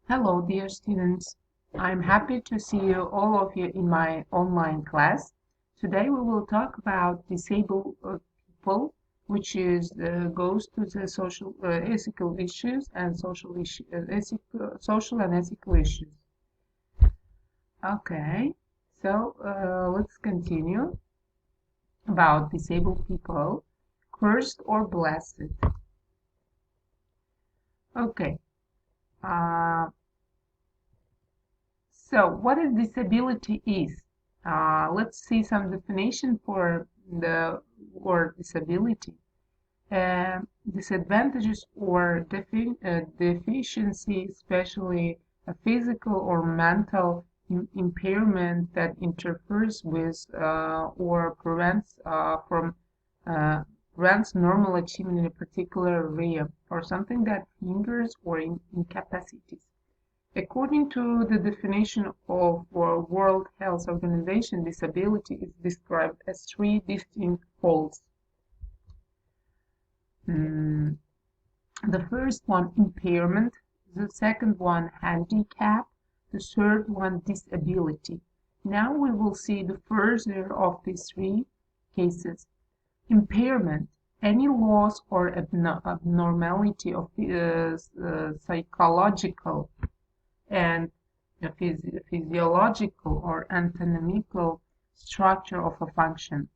Hello, dear students. I'm happy to see you all of you in my online class. Today we will talk about disabled people, which is goes to the social ethical issues and social and ethical issues. Okay, so let's continue about disabled people, cursed or blessed. Okay. Uh, So, what is disability is? Let's see some definition for the word disability. Disadvantages or deficiency, especially a physical or mental impairment that interferes with or uh, prevents normal achievement in a particular area, or something that hinders or incapacitates. According to the definition of World Health Organization, disability is described as three distinct folds. Mm, the first one, impairment; the second one, handicap; the third one, disability. Now we will see the first of these three cases. Impairment: any loss or abnormality of the psychological and physiological or anatomical structure of a function.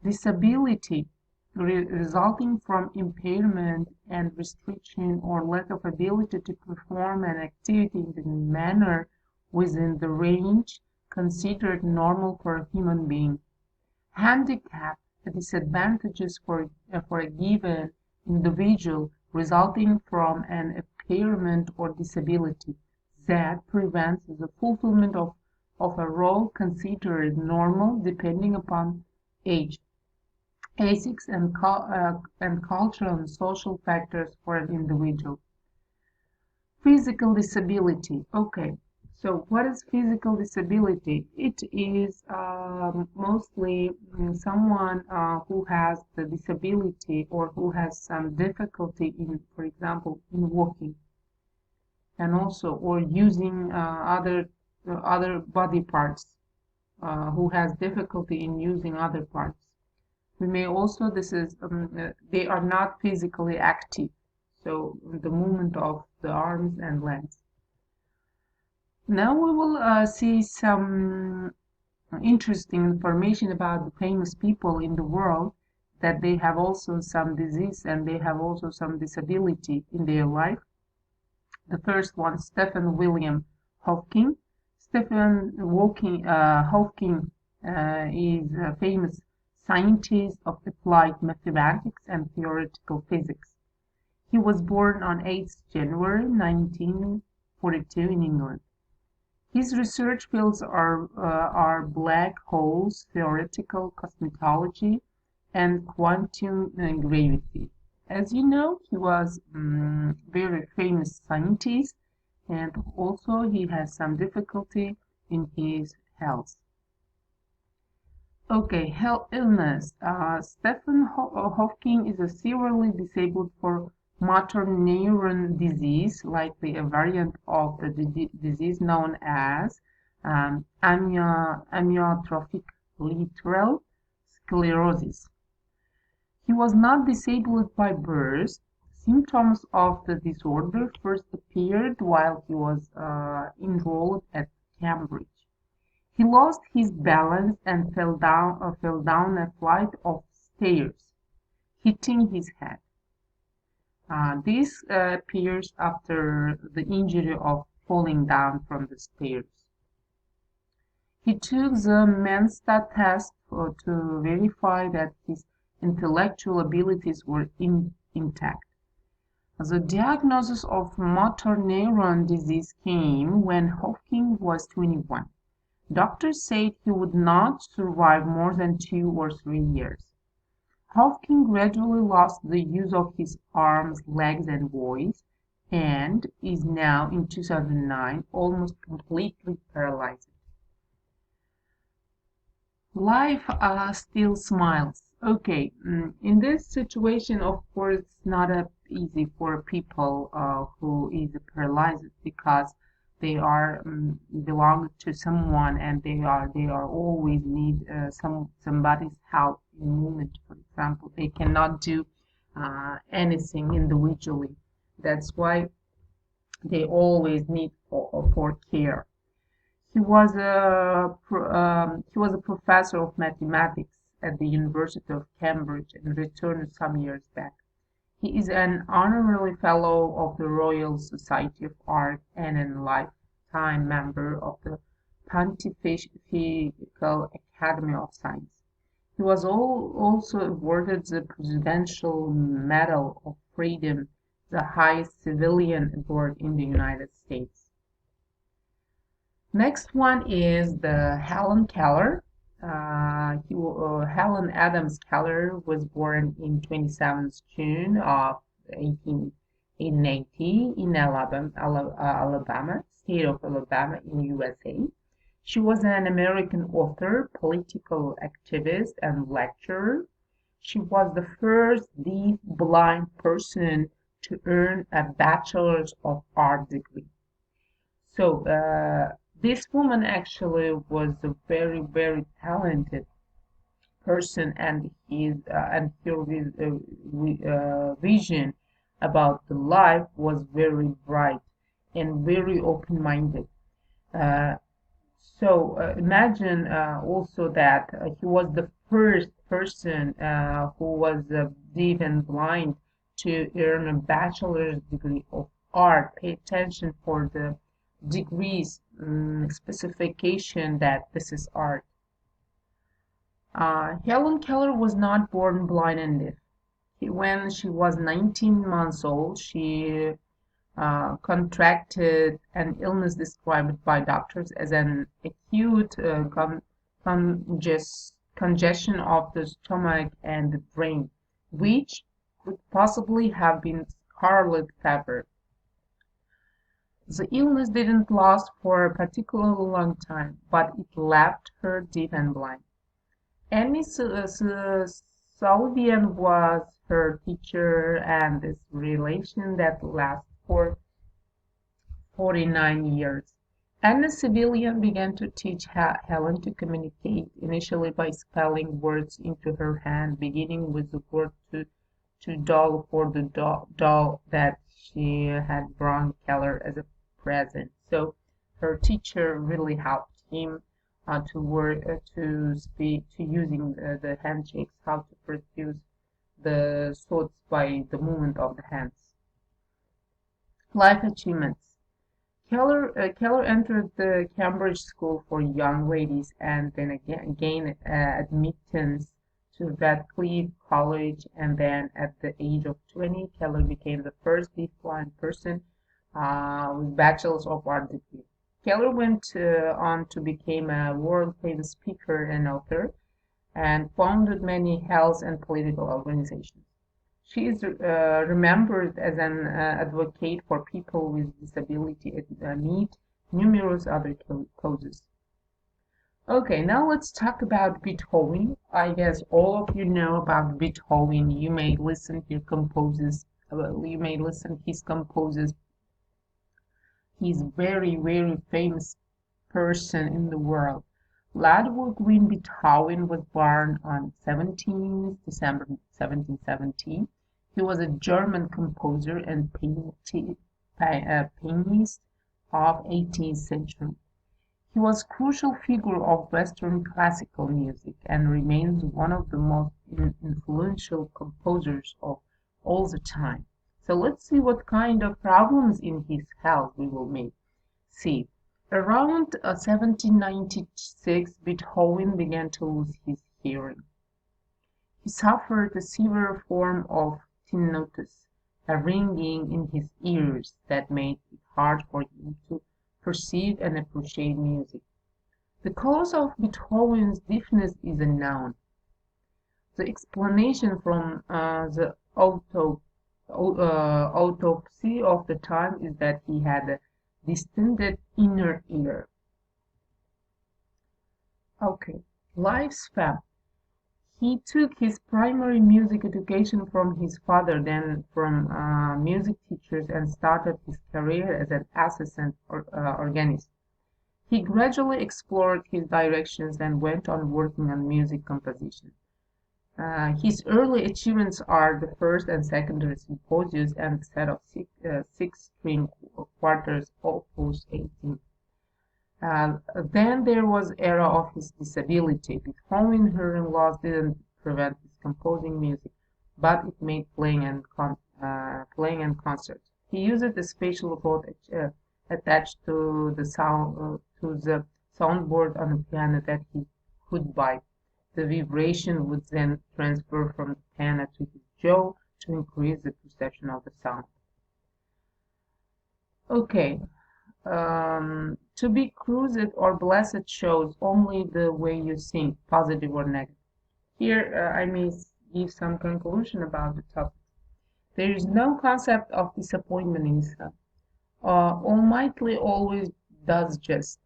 Disability resulting from impairment and restriction or lack of ability to perform an activity in the manner within the range considered normal for a human being. Handicap: disadvantages for a given individual resulting from an impairment or disability that prevents the fulfillment of a role considered normal depending upon age, ethics, and cultural and social factors for an individual. Physical disability. Okay, so what is physical disability? It is mostly someone who has the disability or who has some difficulty in, for example, in walking, and also or using other body parts, who has difficulty in using other parts. We may also, they are not physically active, so the movement of the arms and legs. Now we will see some interesting information about the famous people in the world, that they have also some disease and they have also some disability in their life. The first one, Stephen William Hawking. Hawking is a famous scientist of applied mathematics and theoretical physics. He was born on 8th January 1942 in England. His research fields are black holes, theoretical cosmology, and quantum gravity. As you know, he was very famous scientist, and also he has some difficulty in his health. Okay, health illness. Stephen Hawking is a severely disabled for motor neuron disease, likely a variant of the disease known as amyotrophic lateral sclerosis. He was not disabled by birth. Symptoms of the disorder first appeared while he was enrolled at Cambridge. He lost his balance and fell down a flight of stairs, hitting his head. This appears after the injury of falling down from the stairs. He took the Mensa test to verify that his intellectual abilities were intact. The diagnosis of motor neuron disease came when Hawking was 21. Doctors said he would not survive more than 2 or 3 years. Hawking gradually lost the use of his arms, legs, and voice, and is now, in 2009, almost completely paralyzed. Life still smiles. Okay, in this situation, of course, it's not easy for people who is paralyzed, because they are belong to someone, and they are always need somebody's help in moment. For example, they cannot do anything individually. That's why they always need for care. He was a professor of mathematics at the University of Cambridge and returned some years back. He is an honorary fellow of the Royal Society of Art and a lifetime member of the Pontifical Academy of Science. He was also awarded the Presidential Medal of Freedom, the highest civilian award in the United States. Next one is the Helen Keller. Helen Adams Keller was born in 27th June of 1880 in Alabama, state of Alabama in USA. She was an American author, political activist, and lecturer. She was the first deaf-blind person to earn a Bachelor's of Art degree. So this woman actually was a very, very talented person, and her vision about the life was very bright and very open-minded. Uh, so imagine also that he was the first person who was deaf and blind to earn a bachelor's degree of art. Pay attention for the degrees specification that this is art. Helen Keller was not born blind and deaf. When she was 19 months old, she contracted an illness described by doctors as an acute congestion of the stomach and the brain, which could possibly have been scarlet fever. The illness didn't last for a particularly long time, but it left her deaf and blind. Annie Sullivan was her teacher, and this relation that lasted for 49 years. Anna Civilian began to teach Helen to communicate, initially by spelling words into her hand, beginning with the word to doll for the doll that she had brought Keller as a present. So her teacher really helped him to work, to speak, to using the handshakes, how to produce the thoughts by the movement of the hands. Life achievements. Keller entered the Cambridge School for Young Ladies and then again gained admittance to Radcliffe College, and then at the age of 20, Keller became the first deaf-blind person with Bachelor's of Art degree. Keller went on to become a world-famous speaker and author, and founded many health and political organizations. She is remembered as an advocate for people with disability amid numerous other causes. Okay, now let's talk about Beethoven. I guess all of you know about Beethoven. You may listen his composers. He's very, very famous person in the world. Ludwig van Beethoven was born on 17th December 1717. He was a German composer and pianist of 18th century. He was a crucial figure of Western classical music and remains one of the most influential composers of all the time. So let's see what kind of problems in his health we will make. See, around 1796, Beethoven began to lose his hearing. He suffered a severe form of tinnitus, a ringing in his ears that made it hard for him to perceive and appreciate music. The cause of Beethoven's deafness is unknown. The explanation from the autopsy of the time is that he had a distended inner ear. Okay, lifespan. He took his primary music education from his father, then from music teachers, and started his career as an assistant organist. He gradually explored his directions and went on working on music composition. His early achievements are the first and secondary symphonies and the set of six-string quartets, opus 18. Then there was era of his disability. His home in her-in-laws didn't prevent his composing music, but it made playing and concerts. He used a special board attached to the soundboard on the piano that he could buy. The vibration would then transfer from the piano to his jaw to increase the perception of the sound. Okay, to be cursed or blessed shows only the way you sing, positive or negative. Here I may give some conclusion about the topic. There is no concept of disappointment in Islam. Almighty always does just.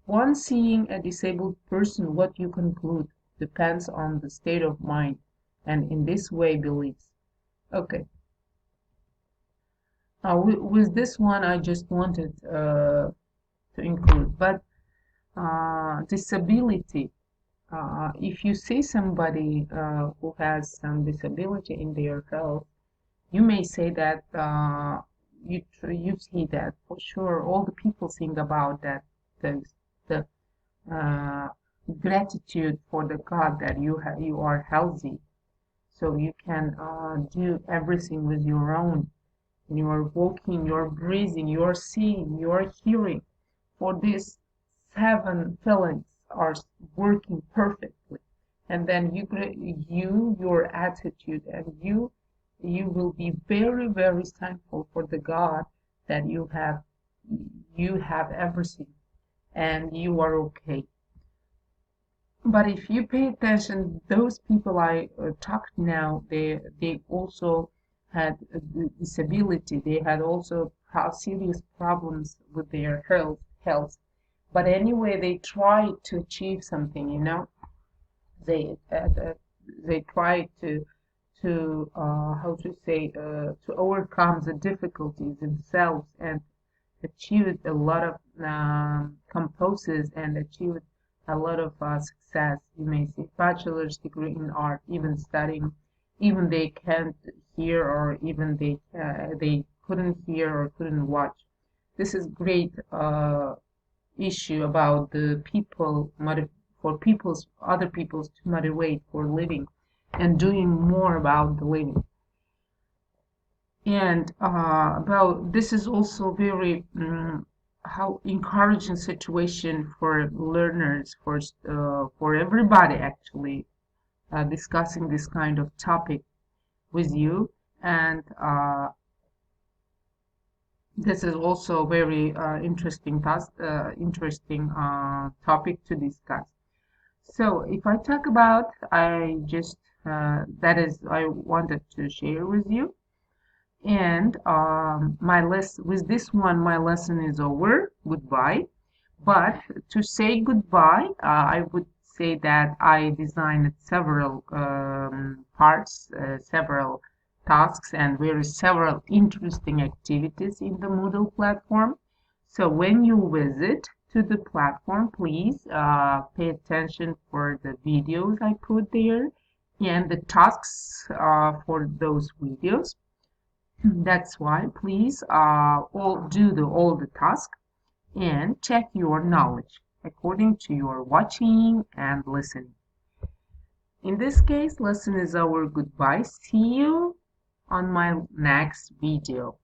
One seeing a disabled person, what you conclude depends on the state of mind, and in this way believes. Okay. With this one, I just wanted to include, but disability. If you see somebody who has some disability in their health, you may say that you see that for sure. All the people think about that the uh, gratitude for the God that you are healthy, so you can do everything with your own. You are walking, you're breathing, you're seeing, you're hearing. For these seven feelings are working perfectly, and then your attitude, and you will be very very thankful for the God that you have everything and you are okay. But if you pay attention, those people I talked now, they also had a disability. They had also serious problems with their health. But anyway, they try to achieve something. They they try to how to say to overcome the difficulties themselves and achieved a lot of composes and achieved a lot of success. You may see bachelor's degree in art, even studying, even they can't hear or even they couldn't hear or couldn't watch. This is great issue about the for people's other people's to motivate for living and doing more about the living. And about this is also very how encouraging situation for learners for everybody actually discussing this kind of topic with you, and this is also very interesting topic to discuss. So if I talk about, I just that is I wanted to share with you. And with this one, my lesson is over. Goodbye. But to say goodbye, I would say that I designed several parts, several tasks, and several interesting activities in the Moodle platform. So when you visit to the platform, please pay attention for the videos I put there and the tasks for those videos. That's why please all the tasks and check your knowledge according to your watching and listening. In this case, lesson is over. Goodbye. See you on my next video.